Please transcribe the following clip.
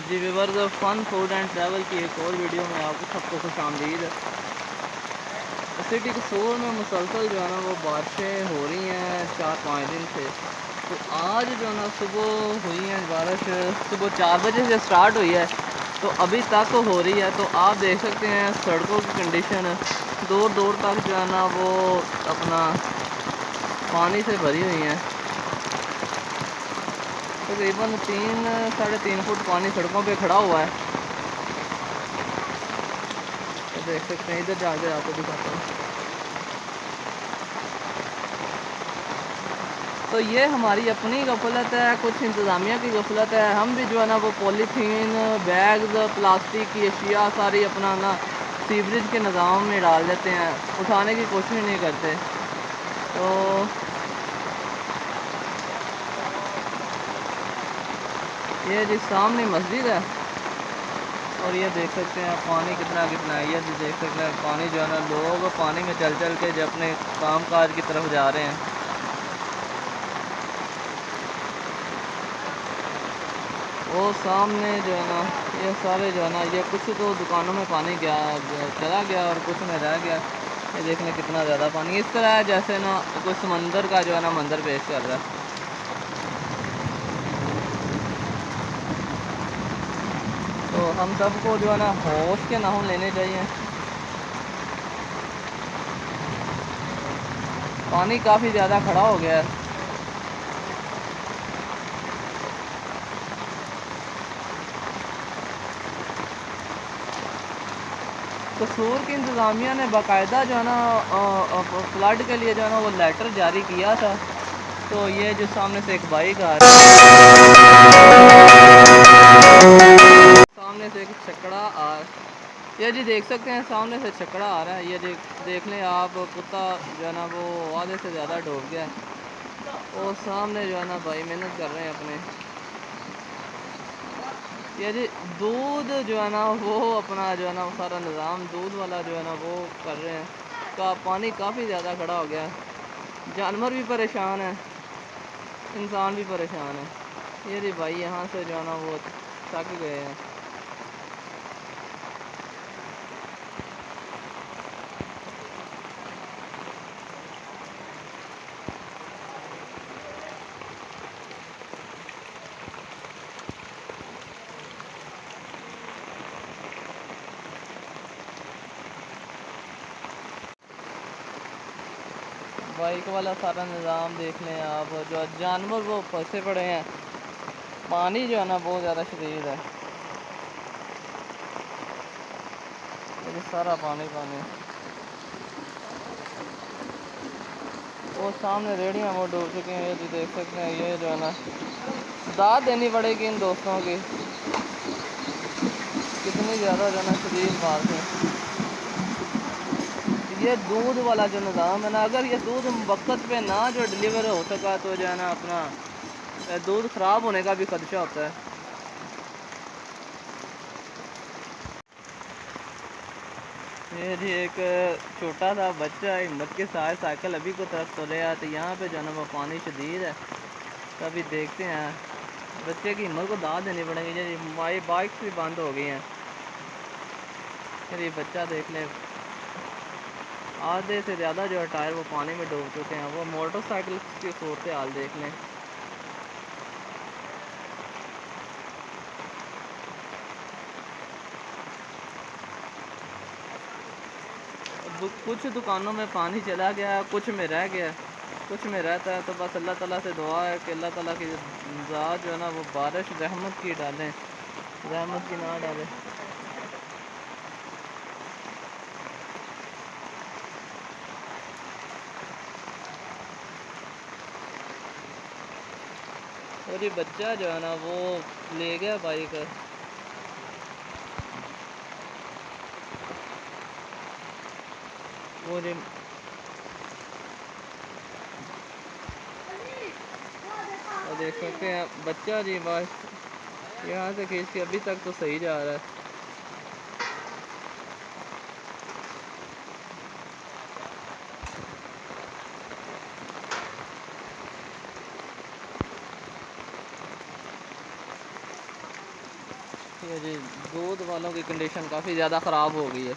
Ji viewers, fun food and travel की एक और वीडियो में आपको सबको खुश आमदीद। सिटी कसूर में मुसलसल जो है ना वो बारिशें हो रही हैं 4-5 दिन से। तो आज जो है ना सुबह हुई है बारिश, सुबह 4 बजे से स्टार्ट हुई है तो अभी तक हो रही है। तो आप देख सकते हैं सड़कों की कंडीशन दूर दूर तक जो है ना वो अपना पानी से भरी हुई हैं। तकरीबन 3-3.5 फुट पानी सड़कों पे खड़ा हुआ है। तो देख सकते हैं, इधर जाके आपको दिखाता हूँ। तो ये हमारी अपनी गफलत है, कुछ इंतज़ामिया की गफलत है। हम भी जो है ना वो पॉलीथीन बैग्स प्लास्टिक की अशिया सारी अपना ना सीवरेज के निज़ाम में डाल देते हैं, उठाने की कोशिश नहीं करते। तो ये जी सामने मस्जिद है और ये देख सकते हैं पानी कितना कितना है। ये देख सकते हैं पानी जो है ना, लोग पानी में चल चल के जो अपने काम काज की तरफ जा रहे हैं। वो सामने जो है ना ये सारे जो है ना ये कुछ तो दुकानों में पानी चला गया और कुछ में रह गया। ये देखने कितना ज़्यादा पानी इस तरह है जैसे ना कोई समंदर का जो है ना मंजर पेश कर रहा है। तो हम सबको जो है ना होश के नाम लेने चाहिए। पानी काफ़ी ज़्यादा खड़ा हो गया है। कसूर की इंतज़ामिया ने बाकायदा जो है ना फ्लड के लिए जो है ना वो लेटर जारी किया था। तो ये जो सामने से एक बाइक आ रही है, सामने से एक छकड़ा आ, ये जी देख सकते हैं सामने से छकड़ा आ रहा है। ये देख लें आप, कुत्ता जो है ना वो आधे से ज़्यादा डूब गया है और सामने जो है ना भाई मेहनत कर रहे हैं अपने। ये जी दूध जो है ना वो अपना जो है ना वो सारा निज़ाम दूध वाला जो है ना वो कर रहे हैं। का पानी काफ़ी ज़्यादा खड़ा हो गया है, जानवर भी परेशान है, इंसान भी परेशान है। ये जी भाई यहाँ से जो है ना वो थक गए हैं। बाइक वाला सारा निज़ाम देख लें आप, जो जानवर वो फंसे पड़े हैं। पानी जो है ना बहुत ज़्यादा शदीद है। ये सारा पानी पानी, वो सामने रेहड़ियाँ वो डूब चुकी हैं। ये जी देख सकते हैं, ये जो है ना दाद देनी पड़ेगी इन दोस्तों की, कितनी ज़्यादा जो है ना शदीद बात है। ये दूध वाला जो निज़ाम है ना, अगर ये दूध वक्त पे ना जो डिलीवर हो सका तो जो है ना अपना दूध ख़राब होने का भी खदशा होता है। ये जी एक छोटा सा बच्चा हिम्मत के साथ साइकिल अभी को तरफ तो ले आते, यहाँ पे जो है ना वो पानी शदीद है। तो अभी देखते हैं, बच्चे की हिम्मत को दाद देनी पड़ेगी। ये हमारी बाइक्स भी बंद हो गई हैं। फिर ये बच्चा देख ले, आधे से ज़्यादा जो है टायर वो पानी में डूब चुके हैं। वो मोटरसाइकिल की सूरत हाल देख लें। कुछ दुकानों में पानी चला गया, कुछ में रह गया, कुछ में रहता है। तो बस अल्लाह ताला से दुआ है कि अल्लाह ताला की ज़ात जो है ना वो बारिश रहमत की डालें, रहमत की ना डाले। और ये बच्चा जो है ना वो ले गया बाइक। वो जो और देख सकते हैं बच्चा जी बस यहाँ से खींच के अभी तक तो सही जा रहा है। ये जी दूध वालों की कंडीशन काफ़ी ज़्यादा ख़राब हो गई है।